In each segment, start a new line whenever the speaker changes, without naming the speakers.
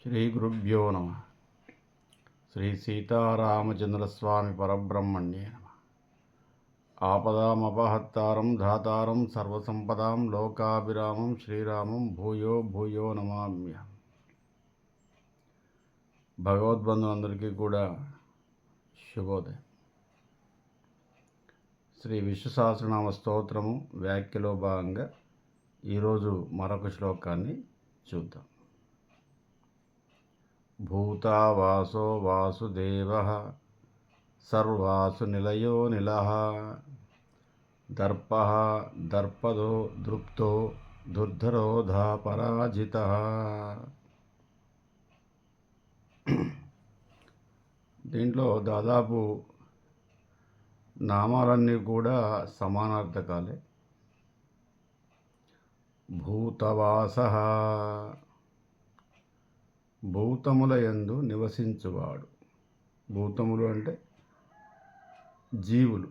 శ్రీ గురుభ్యో నమ. శ్రీ సీతారామచంద్రస్వామి పరబ్రహ్మణ్యే నమ. ఆపదామపహత్తారం ధాతారం సర్వసంపదాం లోకాభిరామం శ్రీరామం భూయో భూయో నమామ్యహం. భగవద్బంధువులందరికీ కూడా శుభోదయం. శ్రీ విష్ణు సహస్రనామ స్తోత్రము వ్యాఖ్యలో భాగంగా ఈరోజు మరొక శ్లోకాన్ని చూద్దాం. భూతావాసో వాసుదేవః సర్వాసు నిలయో నిలః దర్పః దర్పదో దృప్తో దుర్ధరోధా పరాజితః. దీంట్లో దాదాపు నామాలన్నీ కూడా సమానార్థకాలే. భూతవాసః భూతముల యందు నివసించువాడు. భూతములు అంటే జీవులు.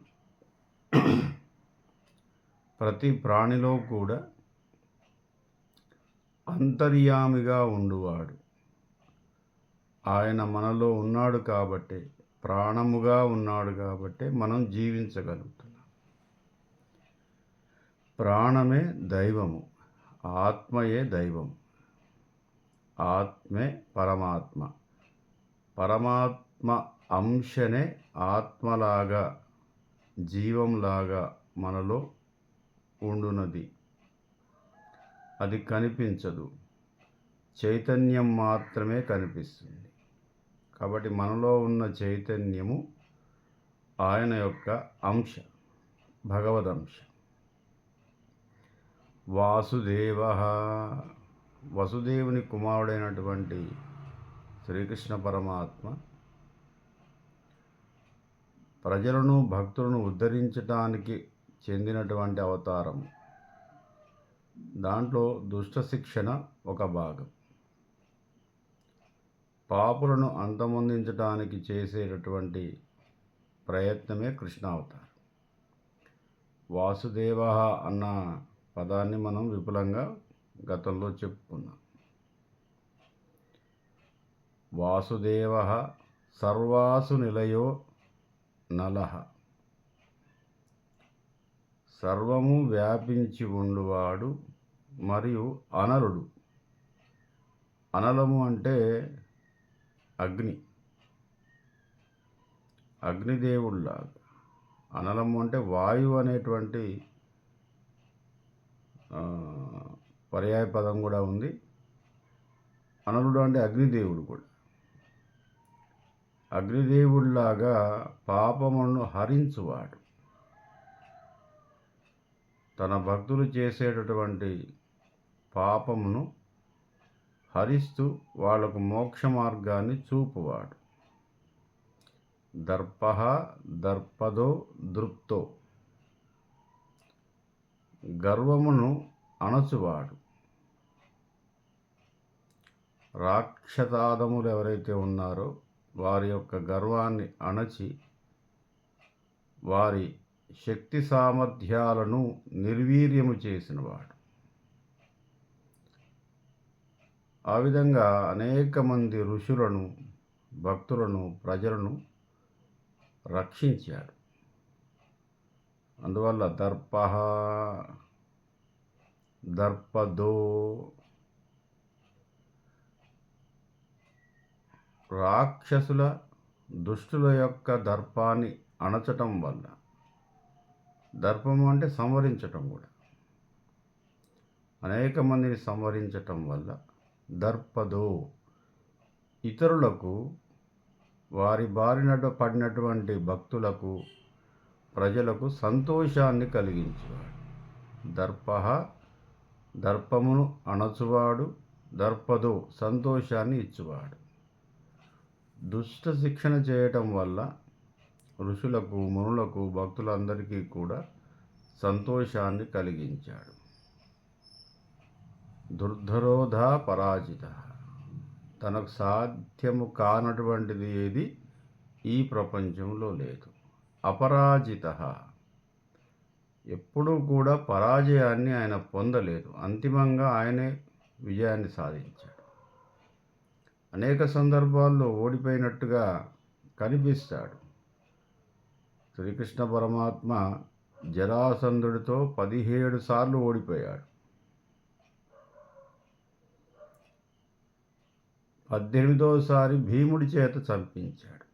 ప్రతి ప్రాణిలో కూడా అంతర్యామిగా ఉండువాడు. ఆయన మనలో ఉన్నాడు కాబట్టి, ప్రాణముగా ఉన్నాడు కాబట్టి మనం జీవించగలుగుతున్నాం. ప్రాణమే దైవము, ఆత్మయే దైవము. ఆత్మే పరమాత్మ. పరమాత్మ అంశనే ఆత్మలాగా జీవంలాగా మనలో ఉండునది. అది కనిపించదు, చైతన్యం మాత్రమే కనిపిస్తుంది. కాబట్టి మనలో ఉన్న చైతన్యము ఆయన యొక్క అంశ, భగవదంశ. వాసుదేవః వసుదేవుని కుమారుడైనటువంటి శ్రీకృష్ణ పరమాత్మ ప్రజలను భక్తులను ఉద్ధరించటానికి చెందినటువంటి అవతారం. దాంట్లో దుష్ట శిక్షణ ఒక భాగం. పాపులను అంతమొందించటానికి చేసేటటువంటి ప్రయత్నమే కృష్ణావతారం. వాసుదేవః అన్న పదాన్ని మనం విపులంగా గతంలో చెప్పుకున్నాం. వాసుదేవః సర్వాసు నిలయో నలః. సర్వము వ్యాపించి ఉండువాడు మరియు అనలుడు. అనలము అంటే అగ్ని, అగ్నిదేవుళ్ళలాగా. అనలము అంటే వాయువు అనేటువంటి పర్యాయ పదం కూడా ఉంది. అనలుడు అంటే అగ్నిదేవుడు కూడా. అగ్నిదేవుడిలాగా పాపములను హరించువాడు. తన భక్తులు చేసేటటువంటి పాపమును హరిస్తూ వాళ్లకు మోక్ష మార్గాన్ని చూపువాడు. దర్పః దర్పదో దృప్తో గర్వమును అణచువాడు. రాక్షసాదములు ఎవరైతే ఉన్నారో వారి యొక్క గర్వాన్ని అణచి వారి శక్తి సామర్థ్యాలను నిర్వీర్యము చేసినవాడు. ఆ విధంగా అనేక మంది ఋషులను, భక్తులను, ప్రజలను రక్షించాడు. అందువల్ల దర్పః దర్పదో రాక్షసుల, దుష్టుల యొక్క దర్పాన్ని అణచటం వల్ల, దర్పము అంటే సంవరించటం కూడా, అనేక మందిని సంవరించటం వల్ల దర్పదో ఇతరులకు, వారి బారిన పడినటువంటి భక్తులకు, ప్రజలకు సంతోషాన్ని కలిగించేవాడు. దర్పః దర్పమును అణచువాడు, దర్పదో సంతోషాన్ని ఇచ్చువాడు. దుష్ట శిక్షణ చేయటం వల్ల ఋషులకు, మునులకు, భక్తులందరికీ కూడా సంతోషాన్ని కలిగించాడు. దుర్ధరోధ పరాజిత. తనకు సాధ్యము కానటువంటిది ఏది ఈ ప్రపంచంలో లేదు. అపరాజిత. ఎప్పుడూ కూడా పరాజయాన్ని ఆయన పొందలేదు. అంతిమంగా ఆయనే విజయాన్ని సాధించాడు. అనేక సందర్భాల్లో ఓడిపోయినట్టుగా కనిపిస్తాడు. శ్రీకృష్ణ పరమాత్మ జరాసంధుడితో 17 సార్లు ఓడిపోయాడు. 18వసారి భీముడి చేత చంపించాడు.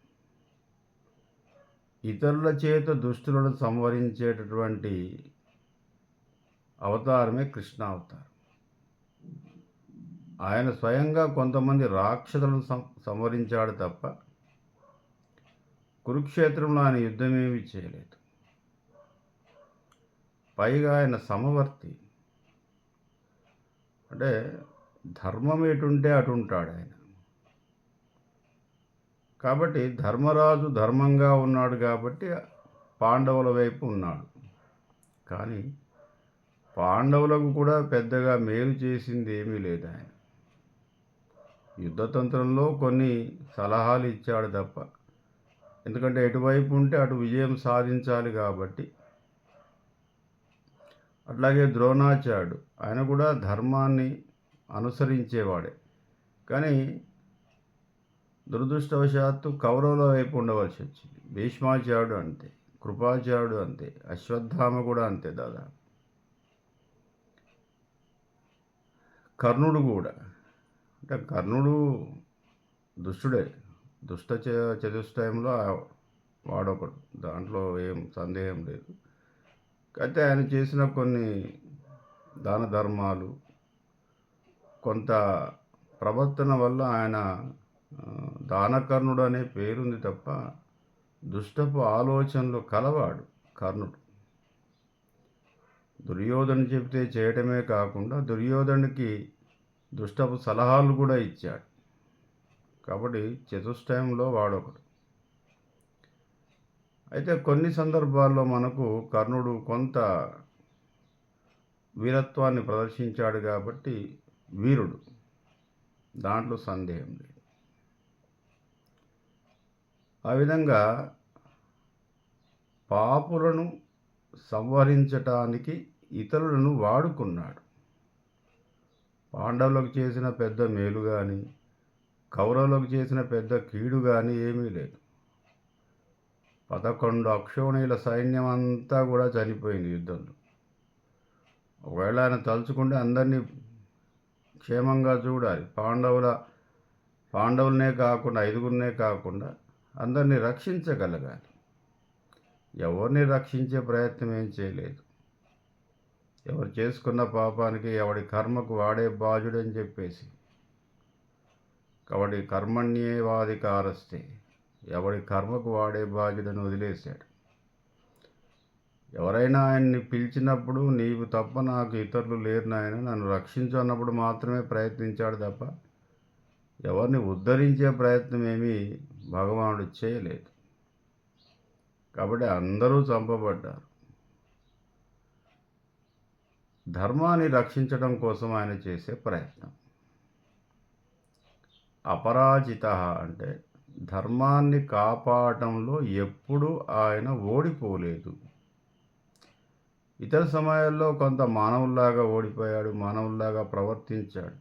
ఇతరుల చేత దుష్టులను సంహరించేటటువంటి అవతారమే కృష్ణావతారం. ఆయన స్వయంగా కొంతమంది రాక్షసులను సంహరించాడు తప్ప కురుక్షేత్రంలో ఆయన యుద్ధమేమీ చేయలేదు. పైగా ఆయన సమవర్తి, అంటే ధర్మం ఎటుంటే అటు ఉంటాడు ఆయన. కాబట్టి ధర్మరాజు ధర్మంగా ఉన్నాడు కాబట్టి పాండవుల వైపు ఉన్నాడు. కానీ పాండవులకు కూడా పెద్దగా మేలు చేసింది ఏమీ లేదు ఆయన. యుద్ధతంత్రంలో కొన్ని సలహాలు ఇచ్చాడు తప్ప, ఎందుకంటే ఎటువైపు ఉంటే అటు విజయం సాధించాలి కాబట్టి. అట్లాగే ద్రోణాచార్యుడు, ఆయన కూడా ధర్మాన్ని అనుసరించేవాడే. కానీ దురదృష్టవశాత్తు కౌరవుల వైపు ఉండవలసి వచ్చింది. భీష్మాచార్యుడు అంతే, కృపాచార్యుడు అంతే, అశ్వత్థామ కూడా అంతే దాదాపు. కర్ణుడు కూడా, అంటే కర్ణుడు దుష్టుడే, దుష్ట చతుష్టయంలో వాడొకడు, దాంట్లో ఏం సందేహం లేదు. అయితే ఆయన చేసిన కొన్ని దాన ధర్మాలు, కొంత ప్రవర్తన వల్ల ఆయన దానకర్ణుడు అనే పేరుంది తప్ప దుష్టపు ఆలోచనలు కలవాడు కర్ణుడు. దుర్యోధను చెబితే చేయటమే కాకుండా దుర్యోధనుడికి దుష్టపు సలహాలు కూడా ఇచ్చాడు. కాబట్టి చతుష్టయంలో వాడొకడు. అయితే కొన్ని సందర్భాల్లో మనకు కర్ణుడు కొంత వీరత్వాన్ని ప్రదర్శించాడు కాబట్టి వీరుడు, దాంట్లో సందేహం లేదు. ఆ విధంగా పాపులను సంహరించటానికి ఇతరులను వాడుకున్నాడు. పాండవులకు చేసిన పెద్ద మేలు కానీ, కౌరవులకు చేసిన పెద్ద కీడు కానీ ఏమీ లేదు. 11 అక్షోణీల సైన్యం అంతా కూడా చనిపోయింది యుద్ధంలో. ఒకవేళ ఆయన తలుచుకుంటే అందరినీ క్షేమంగా చూడాలి. పాండవులనే కాకుండా, 5గురినే కాకుండా అందరినీ రక్షించగలగాలి. ఎవరిని రక్షించే ప్రయత్నం ఏం చేయలేదు. ఎవరు చేసుకున్న పాపానికి ఎవడి కర్మకు వాడే బాజుడని చెప్పేసి, కాబట్టి కర్మణ్యేవాధికారస్తే, ఎవడి కర్మకు వాడే బాధ్యుడని వదిలేశాడు. ఎవరైనా ఆయన్ని పిలిచినప్పుడు నీవు తప్ప నాకు ఇతరులు లేరు నాయన, నన్ను రక్షించు అన్నప్పుడు మాత్రమే ప్రయత్నించాడు తప్ప ఎవరిని ఉద్ధరించే ప్రయత్నం ఏమీ భగవానుడు చేయలేదు. కాబట్టి అందరూ చంపబడ్డారు. ధర్మాన్ని రక్షించడం కోసం ఆయన చేసే ప్రయత్నం. అపరాజిత అంటే ధర్మాన్ని కాపాడటంలో ఎప్పుడూ ఆయన ఓడిపోలేదు. ఇతర సమయాల్లో కొంత మానవుల్లాగా ఓడిపోయాడు, మానవుల్లాగా ప్రవర్తించాడు,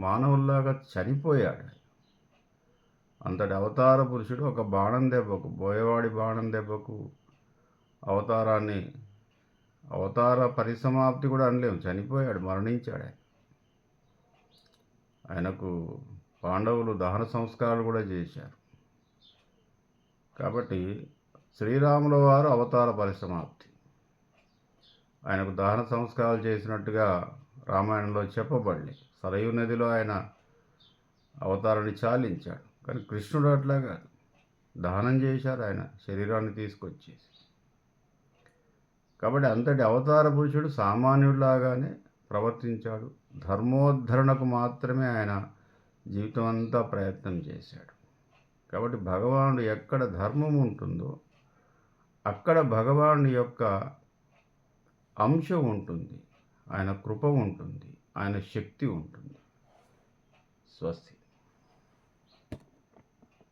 మానవుల్లాగా చనిపోయాడు. అంతటి అవతార పురుషుడు ఒక బాణం దెబ్బకు, బోయవాడి బాణం దెబ్బకు అవతార పరిసమాప్తి కూడా అనలేము, చనిపోయాడు, మరణించాడు. ఆయనకు పాండవులు దహన సంస్కారాలు కూడా చేశారు. కాబట్టి శ్రీరాముల వారు అవతార పరిసమాప్తి, ఆయనకు దహన సంస్కారాలు చేసినట్టుగా రామాయణంలో చెప్పబడి సరయూ నదిలో ఆయన అవతారాన్ని చాలించాడు. కానీ కృష్ణుడు అట్లాగా దహనం చేశారు ఆయన శరీరాన్ని తీసుకొచ్చేసి. కాబట్టి అంతటి అవతార పురుషుడు సామాన్యుడిలాగానే ప్రవర్తించాడు. ధర్మోద్ధరణకు మాత్రమే ఆయన జీవితం అంతా ప్రయత్నం చేశాడు. కాబట్టి భగవానుడు ఎక్కడ ధర్మం ఉంటుందో అక్కడ భగవానుడి యొక్క అంశం ఉంటుంది, ఆయన కృప ఉంటుంది, ఆయన శక్తి ఉంటుంది. స్వస్తి.